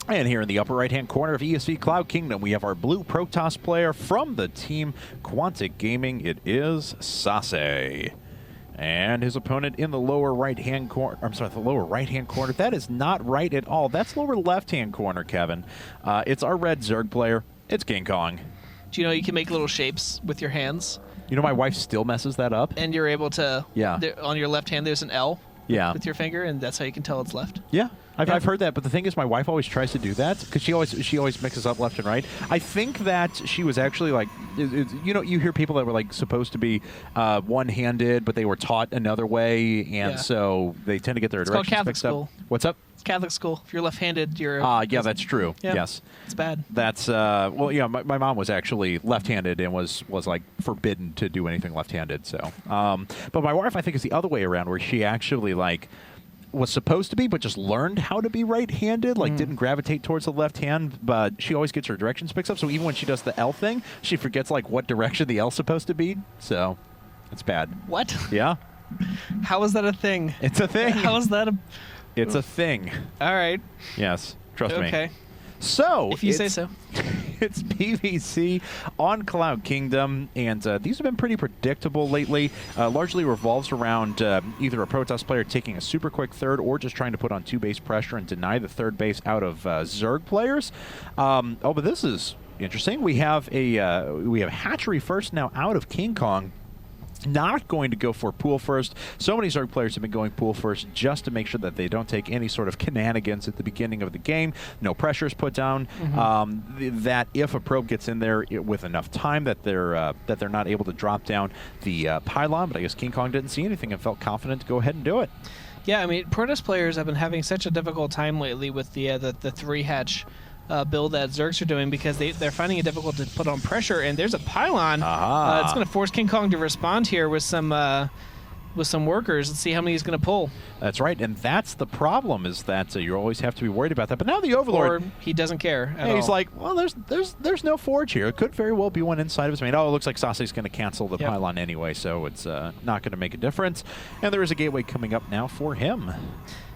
And here in the upper right-hand corner of ESV Cloud Kingdom, we have our blue Protoss player from the team Quantic Gaming. It is SaSe. And his opponent in the lower right-hand corner. I'm sorry, the lower right-hand corner. That is not right at all. That's lower left-hand corner, Kevin. It's our red Zerg player. It's KingKong. Do you know you can make little shapes with your hands? You know my wife still messes that up. And you're able to, on your left hand, there's an L with your finger, and that's how you can tell it's left. Yeah. I've heard that, but the thing is, my wife always tries to do that because she always mixes up left and right. I think that she was actually like, you hear people that were like supposed to be one-handed, but they were taught another way, and so they tend to get their directions mixed up. What's up? It's Catholic school. If you're left-handed, you're. Yeah, that's true. Yeah. Yes, it's bad. That's well, yeah. My mom was actually left-handed and was like forbidden to do anything left-handed. So, but my wife, I think, is the other way around, where she actually like was supposed to be, but just learned how to be right-handed, like didn't gravitate towards the left hand, but she always gets her directions mixed up, so even when she does the L thing, she forgets like what direction the L's supposed to be, so it's bad. What? Yeah. How is that a thing? It's a thing. How is that a... It's a thing. All right. Yes, trust me. Okay. So, if you say so. It's PvC on Cloud Kingdom, and these have been pretty predictable lately. Largely revolves around either a Protoss player taking a super quick third or just trying to put on 2 base pressure and deny the third base out of Zerg players. But this is interesting. We have Hatchery first now out of KingKong. Not going to go for pool first. So many Zerg players have been going pool first just to make sure that they don't take any sort of shenanigans at the beginning of the game. No pressure is put down. That if a probe gets in there with enough time that they're not able to drop down the pylon. But I guess KingKong didn't see anything and felt confident to go ahead and do it. Yeah, I mean, Protoss players have been having such a difficult time lately with the 3-hatch build that Zergs are doing because they're finding it difficult to put on pressure, and there's a pylon. It's going to force KingKong to respond here with some workers and see how many he's going to pull. That's right, and that's the problem, is that you always have to be worried about that. But now the Overlord... Or he doesn't care at all. He's like, well, there's no forge here. It could very well be one inside of his main. Oh, it looks like SaSe's going to cancel the pylon anyway, so it's not going to make a difference. And there is a gateway coming up now for him.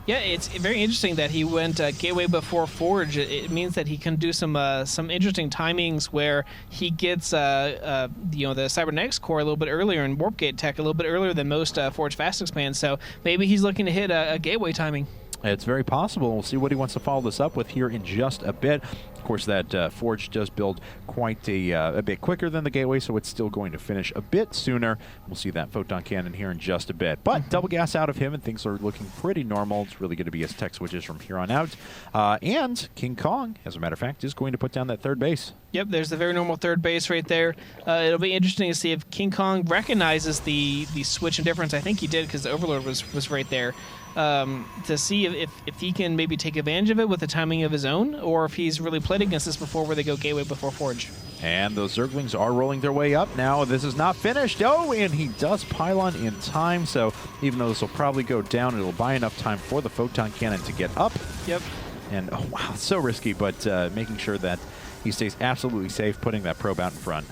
Yeah, it's very interesting that he went gateway before forge. It means that he can do some interesting timings where he gets the cybernetics core a little bit earlier and warp gate tech a little bit earlier than most forge fast expands. So maybe he's looking to hit a gateway timing. It's very possible. We'll see what he wants to follow this up with here in just a bit. Of course, that Forge does build quite a bit quicker than the Gateway, so it's still going to finish a bit sooner. We'll see that Photon Cannon here in just a bit. But double gas out of him, and things are looking pretty normal. It's really going to be his tech switches from here on out. And KingKong, as a matter of fact, is going to put down that third base. Yep, there's the very normal third base right there. It'll be interesting to see if KingKong recognizes the switch and difference. I think he did because the Overlord was right there. To see if he can maybe take advantage of it with the timing of his own, or if he's really played against this before where they go gateway before forge. And those Zerglings are rolling their way up now. This is not finished. Oh, and he does pylon in time, so even though this will probably go down, it'll buy enough time for the Photon Cannon to get up. Yep. And, oh, wow, it's so risky, but making sure that he stays absolutely safe, putting that probe out in front.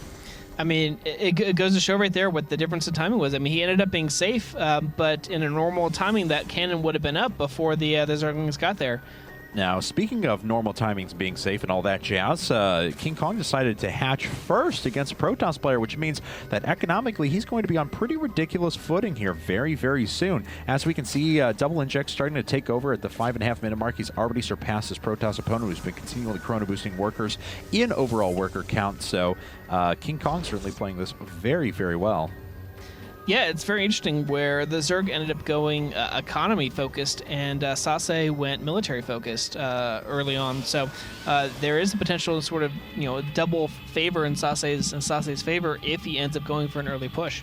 I mean, it goes to show right there what the difference in timing was. I mean, he ended up being safe, but in a normal timing, that cannon would have been up before the Zerglings got there. Now, speaking of normal timings being safe and all that jazz, KingKong decided to hatch first against a Protoss player, which means that economically he's going to be on pretty ridiculous footing here very, very soon. As we can see, Double Inject starting to take over at the 5.5 minute mark. He's already surpassed his Protoss opponent, who's been continually chrono boosting workers in overall worker count. So KingKong certainly playing this very, very well. Yeah, it's very interesting where the Zerg ended up going economy-focused and SaSe went military-focused early on. So there is a potential sort of, double favor in SaSe's favor if he ends up going for an early push.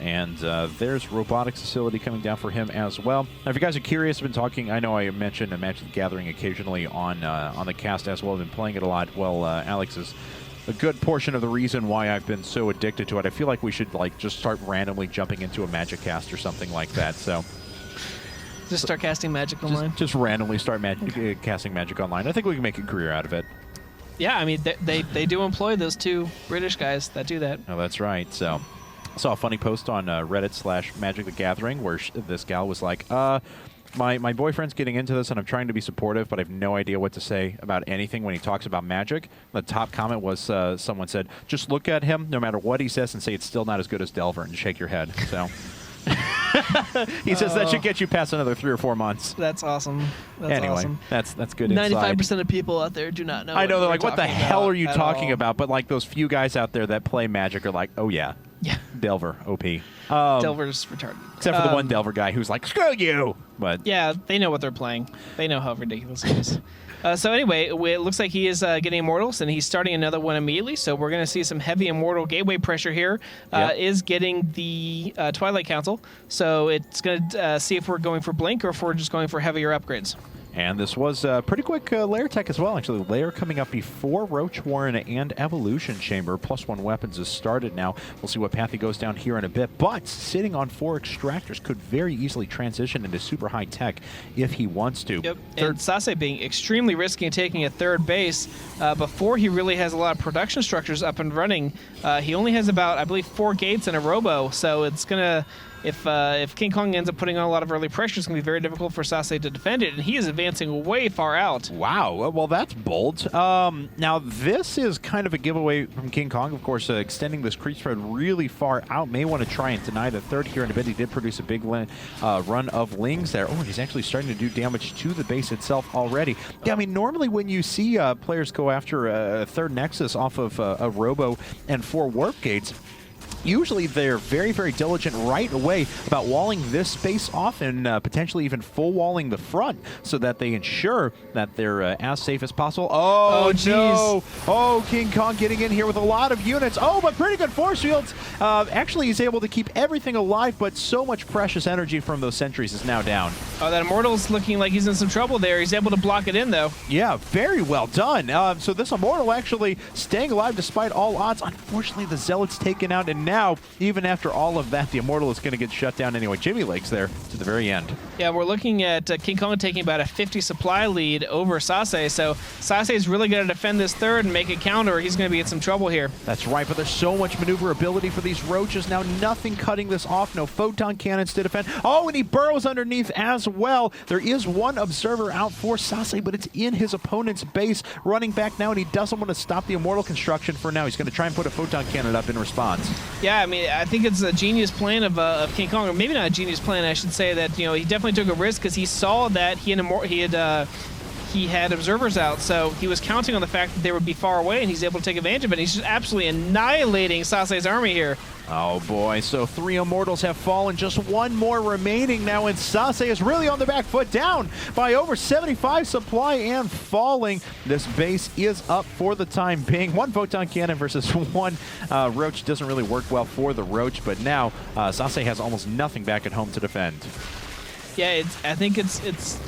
And there's Robotics Facility coming down for him as well. Now, if you guys are curious, I've been talking, I know I mentioned Magic the Gathering occasionally on the cast as well. I've been playing it a lot. Well, Alex is a good portion of the reason why I've been so addicted to it. I feel like we should just start randomly jumping into a Magic cast or something like that. So just start casting Magic online. Just randomly start casting Magic online. I think we can make a career out of it. Yeah, I mean they do employ those two British guys that do that. Oh, that's right. So I saw a funny post on Reddit /Magic the Gathering where this gal was like, My boyfriend's getting into this, and I'm trying to be supportive, but I have no idea what to say about anything when he talks about Magic. The top comment was someone said, just look at him, no matter what he says, and say it's still not as good as Delver, and shake your head. So he says that should get you past another 3 or 4 months. That's awesome. That's awesome. That's good insight. 95% of people out there do not know. I know, they're like, what the hell are you talking about? But like those few guys out there that play Magic are like, oh yeah. Yeah. Delver, OP. Delver's retarded. Except for the one Delver guy who's like, screw you! But yeah, they know what they're playing. They know how ridiculous it is. So anyway, it looks like he is getting Immortals, and he's starting another one immediately, so we're going to see some heavy Immortal gateway pressure here. Is getting the Twilight Council, so it's going to see if we're going for Blink or if we're just going for heavier upgrades. And this was a pretty quick lair tech as well, actually. Lair coming up before Roach Warren and Evolution Chamber. +1 weapons is started now. We'll see what path he goes down here in a bit. But sitting on 4 extractors could very easily transition into super high tech if he wants to. Yep. And SaSe being extremely risky and taking a 3rd base before he really has a lot of production structures up and running. He only has about, I believe, 4 gates and a robo, so it's going to... If King Kong ends up putting on a lot of early pressure, it's going to be very difficult for SaSe to defend it, and he is advancing way far out. Wow. Well, that's bold. Now, this is kind of a giveaway from King Kong. Of course, extending this creep spread really far out. May want to try and deny the 3rd here in a bit. He did produce a big run of Lings there. Oh, and he's actually starting to do damage to the base itself already. Yeah, I mean, normally when you see players go after a 3rd Nexus off of a Robo and 4 Warp Gates, usually they're very, very diligent right away about walling this space off and potentially even full walling the front so that they ensure that they're as safe as possible. Oh, no. Oh, King Kong getting in here with a lot of units. Oh, but pretty good force fields. Actually, he's able to keep everything alive, but so much precious energy from those sentries is now down. Oh, that Immortal's looking like he's in some trouble there. He's able to block it in, though. Yeah, very well done. So this Immortal actually staying alive despite all odds. Unfortunately, the Zealot's taken out, and now, even after all of that, the Immortal is going to get shut down anyway. Jimmy Lake's there to the very end. Yeah, we're looking at King Kong taking about a 50 supply lead over SaSe, so SaSe is really going to defend this 3rd and make a counter, or he's going to be in some trouble here. That's right, but there's so much maneuverability for these Roaches. Now, nothing cutting this off. No photon cannons to defend. Oh, and he burrows underneath as well. There is one Observer out for SaSe, but it's in his opponent's base. Running back now, and he doesn't want to stop the Immortal construction for now. He's going to try and put a photon cannon up in response. Yeah, I mean, I think it's a genius plan of King Kong, or maybe not a genius plan. I should say that he definitely took a risk because he saw that he had observers out, so he was counting on the fact that they would be far away, and he's able to take advantage of it. He's just absolutely annihilating SaSe's army here. Oh boy, so 3 Immortals have fallen, just 1 more remaining now, and SaSe is really on the back foot, down by over 75 supply and falling. This base is up for the time being. 1 photon cannon versus 1 Roach doesn't really work well for the Roach, but now SaSe has almost nothing back at home to defend. Yeah, I think it's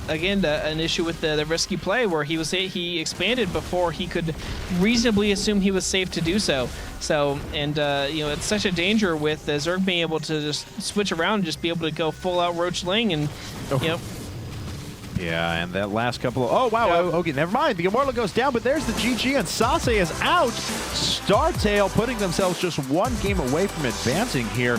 again an issue with the risky play where he expanded before he could reasonably assume he was safe to do so. So it's such a danger with Zerg being able to just switch around and just be able to go full out Roach Ling and Yeah, and that last couple of... Oh, wow. Yep. Okay, never mind. The Immortal goes down, but there's the GG, and SaSe is out. StarTale putting themselves just 1 game away from advancing here.